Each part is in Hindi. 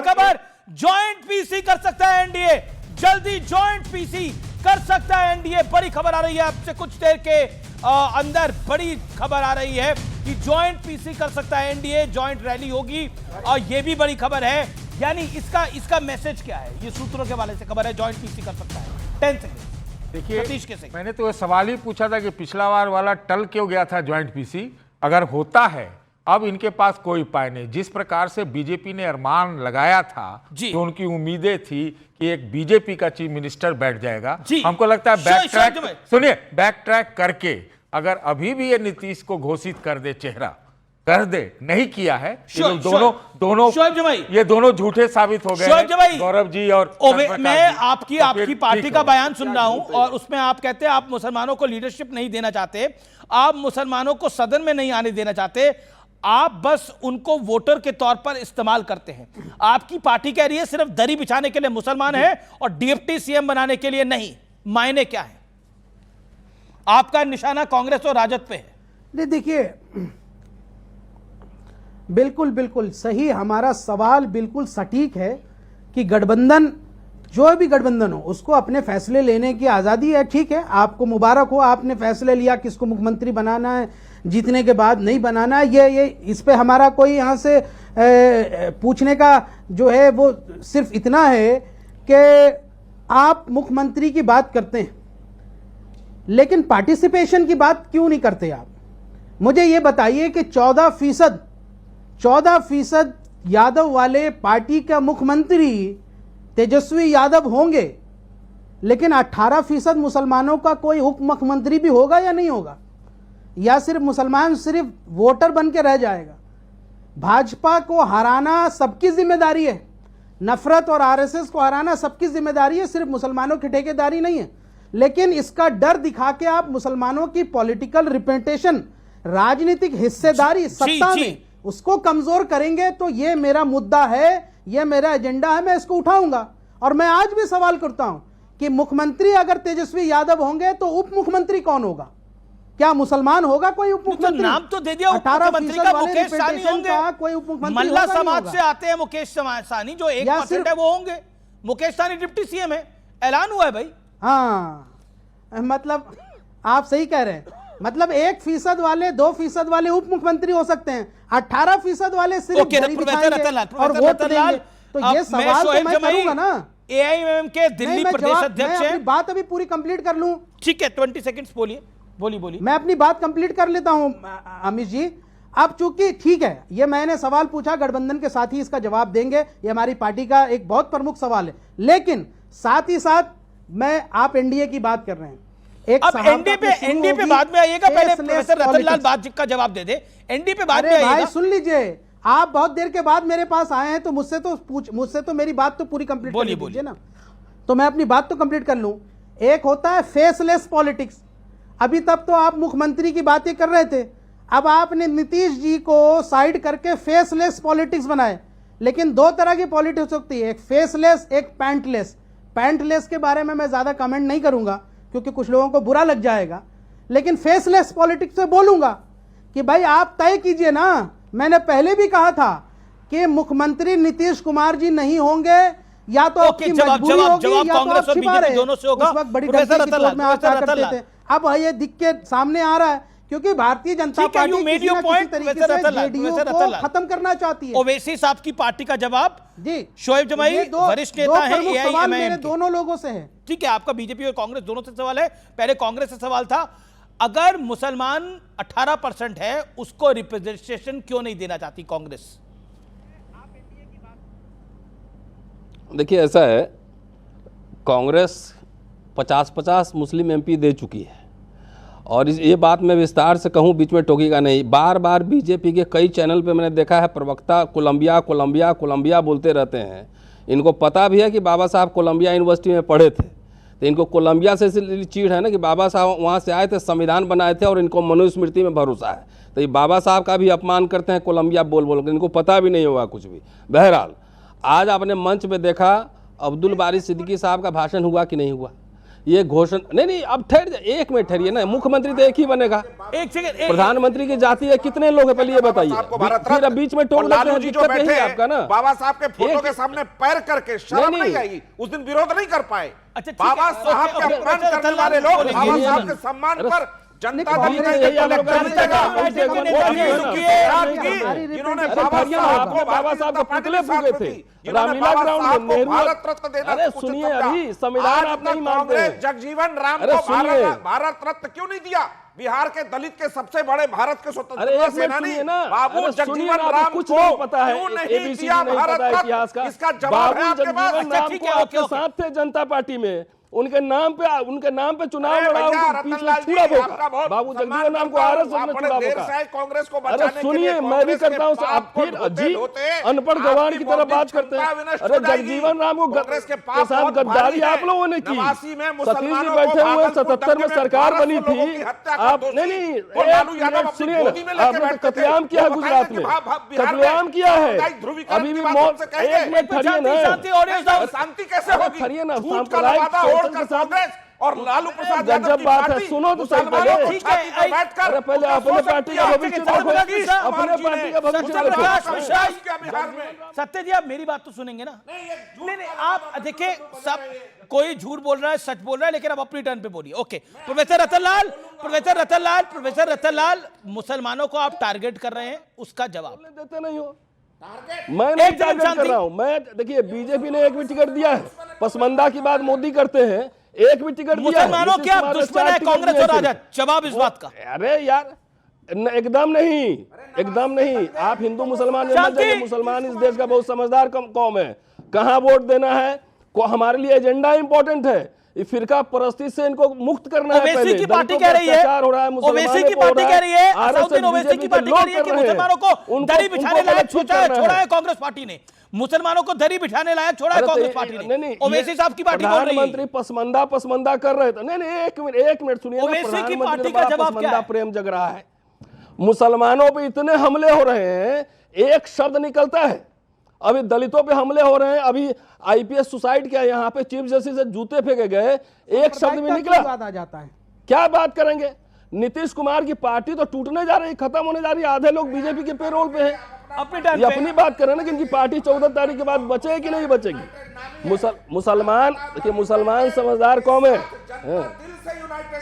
खबर, जॉइंट पीसी कर सकता है एनडीए, जल्दी जॉइंट पीसी कर सकता है एनडीए। बड़ी खबर आ रही है आपसे कुछ देर के अंदर, बड़ी खबर आ रही है कि जॉइंट पीसी कर सकता है एनडीए, जॉइंट रैली होगी। और यह भी बड़ी खबर है, यानी इसका मैसेज क्या है? ये सूत्रों के वाले से खबर है, जॉइंट पीसी कर सकता है। 10 सेकंड। देखिए, मैंने तो सवाल ही पूछा था कि पिछला बार वाला टल क्यों गया था जॉइंट पीसी। अगर होता है, अब इनके पास कोई उपाय नहीं। जिस प्रकार से बीजेपी ने अरमान लगाया था, जो उनकी उम्मीदें थी कि एक बीजेपी का चीफ मिनिस्टर बैठ जाएगा, हमको लगता है बैक ट्रैक करके अगर अभी भी ये नीतीश को घोषित कर दे, चेहरा कर दे, नहीं किया है, ये दोनों झूठे साबित हो गए, गौरव जी। और मैं आपकी पार्टी का बयान सुन रहा हूं और उसमें आप कहते हैं आप मुसलमानों को लीडरशिप नहीं देना चाहते, आप मुसलमानों को सदन में नहीं आने देना चाहते, आप बस उनको वोटर के तौर पर इस्तेमाल करते हैं। आपकी पार्टी कह रही है सिर्फ दरी बिछाने के लिए मुसलमान है और डिप्टी सीएम बनाने के लिए नहीं। मायने क्या है? आपका निशाना कांग्रेस और राजद पे है। नहीं, देखिए, बिल्कुल बिल्कुल सही, हमारा सवाल बिल्कुल सटीक है कि गठबंधन, जो भी गठबंधन हो, उसको अपने फैसले लेने की आजादी है। ठीक है, आपको मुबारक हो, आपने फैसले लिया किसको मुख्यमंत्री बनाना है, जीतने के बाद नहीं बनाना है। ये इस पे हमारा कोई यहां से पूछने का जो है वो सिर्फ इतना है कि आप मुख्यमंत्री की बात करते हैं, लेकिन पार्टिसिपेशन की बात क्यों नहीं करते आप? मुझे ये बताइए कि 14% यादव वाले पार्टी का मुख्यमंत्री तेजस्वी यादव होंगे, लेकिन 18% मुसलमानों का कोई उप मुख्यमंत्री भी होगा या नहीं होगा? या सिर्फ मुसलमान सिर्फ वोटर बन के रह जाएगा? भाजपा को हराना सबकी जिम्मेदारी है, नफरत और आरएसएस को हराना सबकी जिम्मेदारी है, सिर्फ मुसलमानों की ठेकेदारी नहीं है। लेकिन इसका डर दिखा के आप मुसलमानों की पॉलिटिकल रिप्रेजेंटेशन, राजनीतिक हिस्सेदारी सत्ता में, उसको कमजोर करेंगे। तो ये मेरा मुद्दा है, ये मेरा एजेंडा है, मैं इसको उठाऊंगा। और मैं आज भी सवाल करता हूं कि मुख्यमंत्री अगर तेजस्वी यादव होंगे तो उप मुख्यमंत्री कौन होगा? क्या मुसलमान होगा कोई उप मुख्यमंत्री? नाम तो दे दिया मुख्यमंत्री का, मुकेश सहनी होंगे। कोई उप मुख्यमंत्री मल्ला समाज से आते हैं मुकेश सहनी, जो 1% है वो होंगे। मुकेश सहनी डिप्टी सीएम है, ऐलान हुआ है भाई। हाँ, मतलब आप सही कह रहे हैं, मतलब 1% वाले, 2% वाले उप मुख्यमंत्री हो सकते हैं, 18% वाले सिर्फ और वोट देंगे। तो ये सवाल तो मैं करूंगा ना। एआईएमएम के दिल्ली प्रदेश अध्यक्ष हैं। मैं बात अभी पूरी कंप्लीट कर लूं। ठीक है, 20 सेकंड्स बोलिए। मैं अपनी बात कंप्लीट कर लेता हूं अमित जी। अब चूंकि ठीक है, ये मैंने सवाल पूछा, गठबंधन के साथ ही इसका जवाब देंगे, ये हमारी पार्टी का एक बहुत प्रमुख सवाल है। लेकिन साथ ही साथ आप एनडीए की बात कर रहे हैं, अब एनडीए पे बाद में आइएगा, पहले प्रोफेसर रतनलाल बात का जवाब दे दे। एनडीए पे बाद में आइएगा। भाई सुन लीजिए, आप बहुत देर के बाद मेरे पास आए हैं, तो मुझसे तो मेरी बात तो पूरी कंप्लीट कर लीजिए ना, तो मैं अपनी बात तो कंप्लीट कर लूं। एक होता है फेसलेस पॉलिटिक्स। अभी तक तो आप मुख्यमंत्री की बातें कर रहे थे, अब आपने नीतीश जी को साइड करके फेसलेस पॉलिटिक्स बनाए। लेकिन दो तरह की पॉलिटिक्स होती है, एक फेसलेस, एक पैंटलेस। पैंटलेस के बारे में मैं ज्यादा कमेंट नहीं करूंगा क्योंकि कुछ लोगों को बुरा लग जाएगा, लेकिन फेसलेस पॉलिटिक्स से बोलूंगा कि भाई आप तय कीजिए ना। मैंने पहले भी कहा था कि मुख्यमंत्री नीतीश कुमार जी नहीं होंगे, या तो आपकी मजबूरी होगी या तो आप छिपा रहे। उस वक्त बड़ी डर में आप करते थे, अब ये दिख के सामने आ रहा है क्योंकि भारतीय जनता पार्टी किसी तरीके से जेडीयू को खत्म करना चाहती है। ओवैसी साहब की पार्टी का जवाब जी, शोएब जमाई वरिष्ठ नेता है एआईएमआईएम, मेरे दोनों लोगों से है। ठीक है, आपका बीजेपी और कांग्रेस दोनों से सवाल है। पहले कांग्रेस से सवाल था, अगर मुसलमान 18% है, उसको रिप्रेजेंटेशन क्यों नहीं देना चाहती कांग्रेस? देखिए, ऐसा है, कांग्रेस 50-50 मुस्लिम एमपी दे चुकी है, और ये बात मैं विस्तार से कहूँ, बीच में टोकेगा नहीं। बार बार बीजेपी के कई चैनल पे मैंने देखा है प्रवक्ता कोलंबिया बोलते रहते हैं। इनको पता भी है कि बाबा साहब कोलंबिया यूनिवर्सिटी में पढ़े थे, तो इनको कोलंबिया से इसलिए चीड़ है ना कि बाबा साहब वहाँ से आए थे, संविधान बनाए थे, और इनको मनुस्मृति में भरोसा है। तो ये बाबा साहब का भी अपमान करते हैं कोलंबिया बोल कर, इनको पता भी नहीं होगा कुछ भी। बहरहाल, आज आपने मंच में देखा अब्दुल बारी सिद्दीकी साहब का भाषण हुआ कि नहीं हुआ? ये घोषणा नहीं, अब ठहर जाइए, 1 मिनट ठहरिए ना। मुख्यमंत्री तो एक ही बनेगा, एक सेकंड, प्रधानमंत्री की जाति है कितने लोग हैं पहले ये बताइए, फिर अब बीच में टोक लेते हैं, दिक्कत यही है आपका ना। बाबा साहब के फोटो के सामने पैर करके शर्म नहीं आई, उस दिन विरोध नहीं कर पाए। अच्छा, बाबा साहब के अपमान करने वाले लोग बाबा साहब के सम्मान पर जनता दल जिन्होंने बाबा साहब को पुतले फूके थे रामलीला ग्राउंड में, भारत रत्न देना। अरे सुनिए, अभी संविधान आप नहीं मानते। जगजीवन राम को भारत रत्न क्यों नहीं दिया? बिहार के दलित के सबसे बड़े भारत के स्वतंत्रता सेनानी बाबू जगजीवन राम कुछ को नहीं पता है, क्यों नहीं ABCD दिया नहीं भारत पता है रत्न? इतिहास का। इसका जवाब है आपके पास। जगजीवन राम को आपके साथ थे जनता पार्टी में, उनके नाम पे चुनाव लड़ा, बाबू जगजीवन राम को आरएस में चुनाव होगा। कांग्रेस को अरे सुनिए, मैं भी करता हूँ, आप फिर अजीब अनपढ़ गवार की तरह बात करते हैं। अरे जगजीवन राम को के साथ गद्दारी आप लोगों ने की, सतीश जी बैठे हुए 77 में सरकार बनी थी। आप नहीं, सुनिए, आपने कत्लेआम किया है गुजरात में, कत्लेआम किया है, अभी भी मौत। 1 मिनट ठहरिए ना, शांति कैसे होगी? ठहरिए ना, सांप्रदायिक कांग्रेस और लालू प्रसाद यादव जब की बात है पार्टी सुनो तो सही पहले। ठीक है, अरे पहले अपने पार्टी का भविष्य देखो, अपने पार्टी का भविष्य देखो। बिहार में सत्य जी, आप मेरी बात तो सुनेंगे ना? नहीं, आप देखिए, सब कोई झूठ बोल रहा है, सच बोल रहा है, लेकिन आप अपनी टर्न पे बोलिए। ओके, प्रोफेसर रतन लाल, मुसलमानों को आप टारगेट कर रहे हैं, उसका जवाब देते नहीं हो। मैं नहीं टारगेट कर रहा हूं, मैं देखिए बीजेपी ने एक भी टिकट दिया है, पसमंदा की बात मोदी करते हैं, एक भी टिकट दिया है। मुसलमानों क्या दुश्मन है कांग्रेस और राजद? जवाब इस बात का। अरे यार एकदम नहीं, एकदम नहीं। आप हिंदू मुसलमान में मत जाइए, मुसलमान इस देश का बहुत समझदार कौम है। कहां वोट देना है को हमारे लिए एजेंडा इंपॉर्टेंट है। ये फिरका परस्ती से इनको मुक्त करना है। ओवैसी की पार्टी कह रही है, ओवैसी की पार्टी कह रही है, असदुद्दीन ओवैसी की पार्टी कह रही है कि मुसलमानों को दरी बिछाने लायक छोड़ा है कांग्रेस पार्टी ने। मुसलमानों को दरी बिठाने लायक छोड़ा है कांग्रेस पार्टी ने। ओवैसी साहब की पार्टी बोल रही है। प्रधानमंत्री पसमंदा कर रहे थे। नहीं, एक मिनट सुनिए। ओवैसी की पार्टी का जवाब क्या है? प्रेम जग रहा है, मुसलमानों पे इतने हमले हो रहे हैं, एक शब्द निकलता है। अभी दलितों पे हमले हो रहे हैं, अभी आईपीएस सुसाइड किया, यहाँ पे चीफ जस्टिस से जूते फेंके गए, एक शब्द भी निकला। आ जाता है, क्या बात करेंगे? नीतीश कुमार की पार्टी तो टूटने जा रही, खत्म होने जा रही है। आधे लोग बीजेपी के पेरोल पे हैं। ये अपनी बात करें ना कि इनकी पार्टी 14 तारीख के बाद बचेगी कि नहीं बचेगी। मुसलमान देखिए, मुसलमान समझदार कौम है,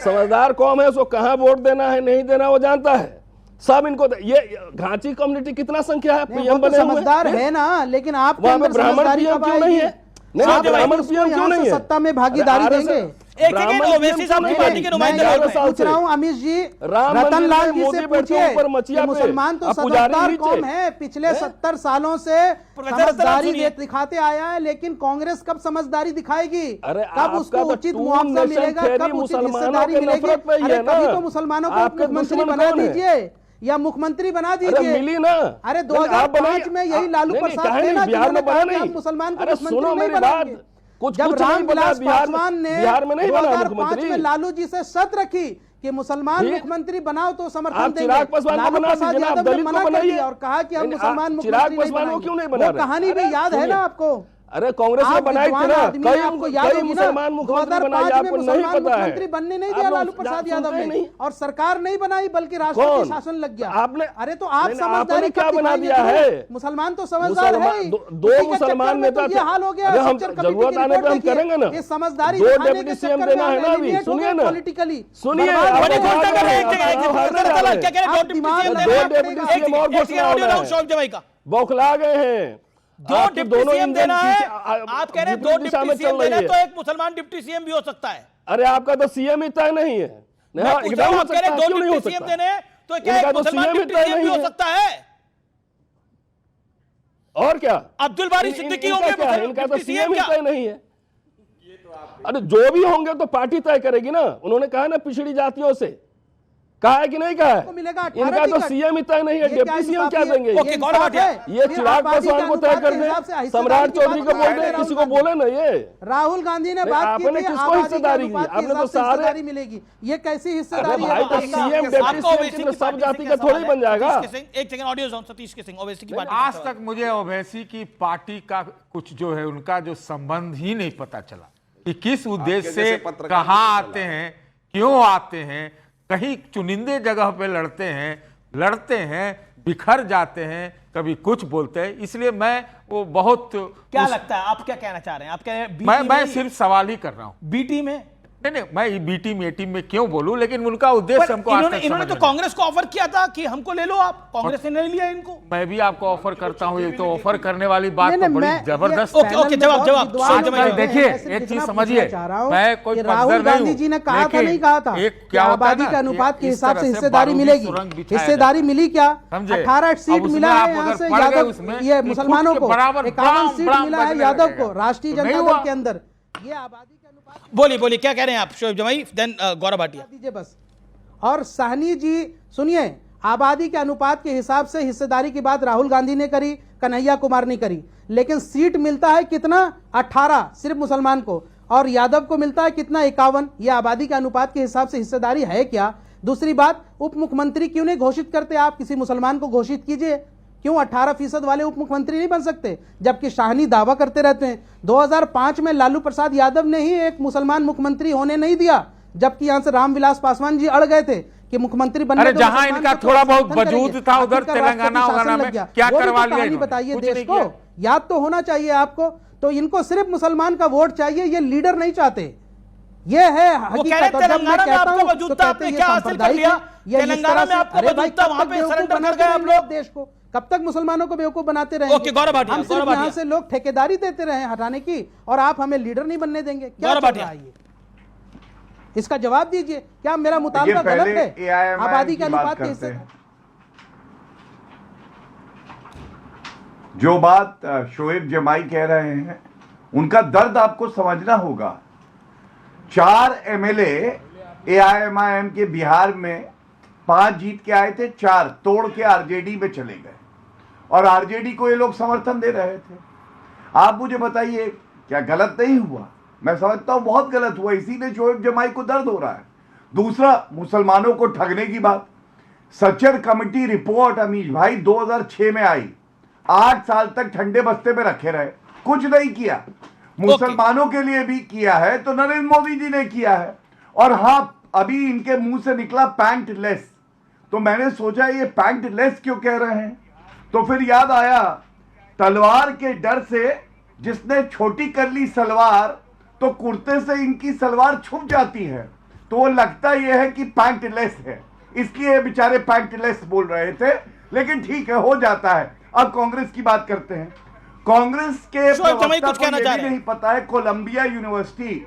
समझदार कौम है। उसको कहाँ वोट देना है नहीं देना वो जानता है सब। इनको ये घाची कम्युनिटी कितना संख्या है, पीएम बने हुए समझदार है ना, लेकिन आप ब्राह्मण पीएम क्यों नहीं है? नहीं, ब्राह्मण पीएम क्यों नहीं है? सत्ता में भागीदारी देंगे। एक सेकंड, ओवैसी साहब की पार्टी के नुमाइंदे पूछ रहा हूँ अमित जी, रतन लाल जी से पूछिए, मुसलमान तो समझदार कौम है, पिछले 70 सालों से समझदारी दिखाते आया है, लेकिन कांग्रेस कब समझदारी दिखाएगी? कब उसको उचित मुआवजा मिलेगा? कब उचित हिस्सेदारी मिलेगी? अरे कभी तो मुसलमानों को मुख्यमंत्री बना दीजिए या मुख्यमंत्री बना दीजिए। मिली ना। अरे 2005 में यही लालू प्रसाद थे ना, जिन्होंने कहा कि हम मुसलमान को मुख्यमंत्री नहीं बनाएंगे। जब रामविलास पासवान ने 2005 में लालू जी से शर्त रखी कि मुसलमान मुख्यमंत्री बनाओ तो समर्थन देंगे, लालू प्रसाद यादव ने मना कर दिया और कहा कि हम मुसलमान मुख्यमंत्री नहीं बनाएंगे। वो कहानी भी याद है ना आपको? अरे कांग्रेस ने बनाई थी ना, कई मुसलमान मुख्यमंत्री बनाए, आपको नहीं पता है? मुख्यमंत्री बनने नहीं दिया लालू प्रसाद यादव ने, और सरकार नहीं बनाई बल्कि राष्ट्रपति शासन लग गया। आपने अरे तो आप समझदारी क्या बना दिया है? मुसलमान तो समझदार है। दो मुसलमान नेता ये हाल हो गया। हम जरूरत आने पर हम करेंगे ना। ये समझदारी 2 डिप्टी सीएम देना है ना। अभी सुनिए ना, पॉलिटिकली सुनिए, 2 डिप्टी सीएम और घोषणा बौखला गए हैं। 2 डिप्टी सीएम देना है, आप कह रहे हैं 2 डिप्टी सीएम देना है, तो एक मुसलमान डिप्टी सीएम भी हो सकता है। अरे आपका तो सीएम ही तय नहीं है। आप कह रहे हैं 2 डिप्टी सीएम देने, तो क्या एक मुसलमान डिप्टी सीएम भी हो सकता है? और क्या अब्दुल बारी सिद्दीकी होंगे, इनका तो सीएम ही तय नहीं है। अरे जो भी होंगे तो पार्टी तय करेगी ना। उन्होंने कहा ना पिछड़ी जातियों से, कहा है कि नहीं कहा है? इनका तो सीएम ही तय नहीं है, डिप्टी सीएम क्या देंगे? ये चिराग पासवान को तय कर दे, सम्राट चौधरी को बोल दे, किसी को बोले ना। ये राहुल गांधी ने बात की थी, किसको हिस्सेदारी की? आपने तो सारे मिलेगी। ये कैसी हिस्सेदारी है? तो सीएम डिप्टी सीएम सब जाति का थोड़ी बन जाएगा। एक सेकंड, ऑडियो जोन, सतीश के सिंह, ओवैसी की पार्टी। आज तक मुझे ओवैसी की पार्टी का कुछ जो है उनका जो संबंध ही नहीं पता चला। कि किस उद्देश्य आपके से जैसे पत्रकार कहाँ नहीं आते हैं, क्यों आते हैं, कहीं चुनिंदे जगह पे लड़ते हैं, बिखर जाते हैं, कभी कुछ बोलते हैं। इसलिए मैं वो बहुत क्या लगता है, आप क्या कहना चाह रहे हैं? आप कह रहे हैं मैं सिर्फ सवाल ही कर रहा हूँ। बीटी में नहीं, मैं बी टीम ए टीम में क्यों बोलूं, लेकिन उनका उद्देश्य हमको आज तक इन्होंने तो कांग्रेस को ऑफर किया था कि हमको ले लो आप, कांग्रेस ने नहीं लिया इनको। मैं भी आपको ऑफर करता हूं, ये तो ऑफर करने वाली बात तो बड़ी जबरदस्त ओके ओके, जवाब देखिए, एक चीज समझिए, मैं कोई राहुल गांधी जी ने कहा था, नहीं कहा था कि आबादी के अनुपात के हिसाब से हिस्सेदारी मिलेगी, हिस्सेदारी मिली क्या? 18 सीट मिला है यहाँ से यादव, ये मुसलमानों को 51 सीट मिला है यादव को राष्ट्रीय जनता दल के अंदर। ये आबादी के अनुपात, बोलिए क्या कह रहे हैं आप शोएब जमाई, देन गौरव भाटिया दीजिए बस। और साहनी जी सुनिए, आबादी के अनुपात के हिसाब से हिस्सेदारी की बात राहुल गांधी ने करी, कन्हैया कुमार ने करी, लेकिन सीट मिलता है कितना? 18 सिर्फ मुसलमान को, और यादव को मिलता है कितना? 51। यह आबादी के अनुपात के हिसाब से हिस्सेदारी है क्या? दूसरी बात, उप मुख्यमंत्री क्यों नहीं घोषित करते आप? किसी मुसलमान को घोषित कीजिए। क्यों 18% वाले उप मुख्यमंत्री नहीं बन सकते? जबकि शाहनी दावा करते रहते हैं। 2005 में लालू प्रसाद यादव ने ही एक मुसलमान मुख्यमंत्री होने नहीं दिया, जबकि यहां से रामविलास पासवान जी अड़ गए थे कि मुख्यमंत्री बनने। अरे जहां इनका थोड़ा बहुत वजूद था उधर तेलंगाना में क्या करवा लिया? बताइए, देश को याद तो होना चाहिए आपको। तो इनको सिर्फ मुसलमान का वोट चाहिए, ये लीडर नहीं चाहते। ये है हकीकत। तेलंगाना में आपको वजूद था, आपने क्या हासिल कर लिया? तेलंगाना में आपको वजूद था, वहां पे सरेंडर कर गए आप लोग। देश को कब तक मुसलमानों को बेवकूफ बनाते रहेंगे? ओके, गौरव भाटिया, हम सिर्फ यहाँ से लोग ठेकेदारी देते रहे हटाने की, और आप हमें लीडर नहीं बनने देंगे। क्या चल रहा है ये? इसका जवाब दीजिए। क्या मेरा मुतालबा गलत है? आबादी के अनुपात के हिस्से जो बात शोएब जमाई कह रहे हैं, उनका दर्द आपको समझना होगा। 4 एमएलए एआईएमआईएम के बिहार में 5 जीत के आए थे, 4 तोड़ के आरजेडी में चले गए, और आरजेडी को ये लोग समर्थन दे रहे थे। आप मुझे बताइए, क्या गलत नहीं हुआ? मैं समझता हूं बहुत गलत हुआ, इसीलिए शोएब जमाई को दर्द हो रहा है। दूसरा, मुसलमानों को ठगने की बात। सच्चर कमेटी रिपोर्ट अमीश भाई 2006 में आई, 8 साल तक ठंडे बस्ते में रखे रहे, कुछ नहीं किया। मुसलमानों के लिए भी किया है तो नरेंद्र मोदी जी ने किया है। और हां, अभी इनके मुंह से निकला पैंट लेस, तो मैंने सोचा ये पैंट लेस क्यों कह रहे हैं? तो फिर याद आया, तलवार के डर से जिसने छोटी कर ली सलवार, तो कुर्ते से इनकी सलवार छुप जाती है, तो वो लगता यह है कि पैंट लेस है, इसलिए बेचारे पैंट लेस बोल रहे थे। लेकिन ठीक है, हो जाता है। अब कांग्रेस की बात करते हैं। कांग्रेस के प्रवक्ता को ये भी नहीं पता है, कोलंबिया यूनिवर्सिटी,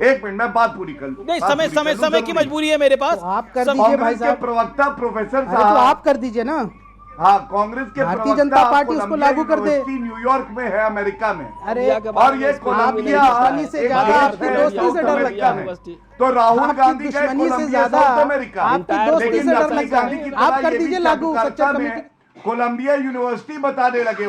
एक मिनट मैं बात पूरी कर लूं। नहीं, समय की मजबूरी है मेरे पास। तो आप कर दीजिए भाई साहब। प्रवक्ता प्रोफेसर तो साहब, आप कर दीजिए ना। हाँ, कांग्रेस के भारतीय जनता पार्टी उसको लागू कर दे। न्यूयॉर्क में है, अमेरिका में। अरे और ये कोलंबिया से ज्यादा आपकी दोस्ती से डर लगता है। तो राहुल गांधी का दुश्मनी से ज्यादा अमेरिका, आपकी दोस्ती से डर लगता है। आप कर दीजिए लागू। कोलंबिया यूनिवर्सिटी बताने लगे।